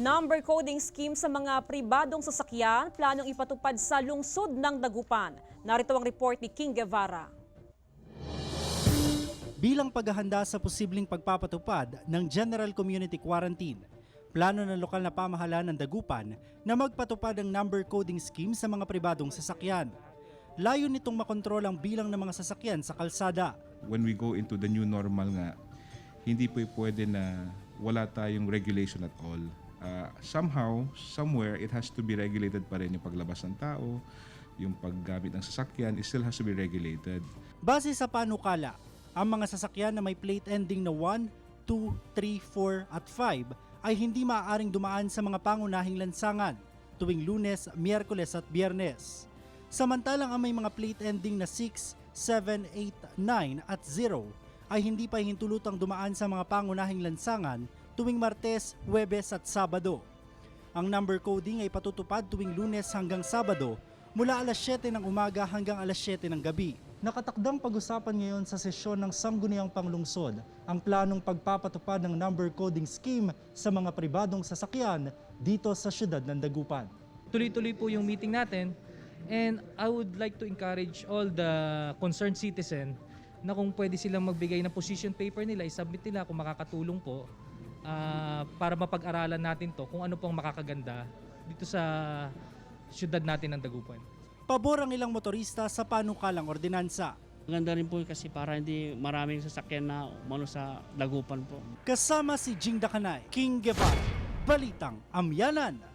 Number coding scheme sa mga pribadong sasakyan planong ipatupad sa lungsod ng Dagupan. Narito ang report ni King Guevara. Bilang paghahanda sa posibleng pagpapatupad ng General Community Quarantine, plano ng lokal na pamahalaan ng Dagupan na magpatupad ng number coding scheme sa mga pribadong sasakyan. Layo nitong makontrol ang bilang ng mga sasakyan sa kalsada. When we go into the new normal nga, hindi po pwede na wala tayong regulation at all. Somehow, somewhere, it has to be regulated pa rin yung paglabas ng tao, yung paggamit ng sasakyan, it still has to be regulated. Base sa panukala, ang mga sasakyan na may plate ending na 1, 2, 3, 4 at 5 ay hindi maaaring dumaan sa mga pangunahing lansangan tuwing Lunes, Miyerkules at Biyernes. Samantalang ang may mga plate ending na 6, 7, 8, 9 at 0 ay hindi pa hintulutang dumaan sa mga pangunahing lansangan tuwing Martes, Huwebes at Sabado. Ang number coding ay patutupad tuwing Lunes hanggang Sabado mula alas 7 ng umaga hanggang alas 7 ng gabi. Nakatakdang pag-usapan ngayon sa sesyon ng Sangguniang Panglungsod ang planong pagpapatupad ng number coding scheme sa mga pribadong sasakyan dito sa siyudad ng Dagupan. Tuloy-tuloy po yung meeting natin, and I would like to encourage all the concerned citizen na kung pwede silang magbigay ng position paper nila, isubmit nila kung makakatulong po para mapag-aralan natin to kung ano pong makakaganda dito sa siyudad natin ng Dagupan. Pabor ang ilang motorista sa panukalang ordinansa. Maganda rin po kasi para hindi maraming sasakyan na umano sa Dagupan po. Kasama si Jing Dakanay, King Guevara, Balitang Amyanan.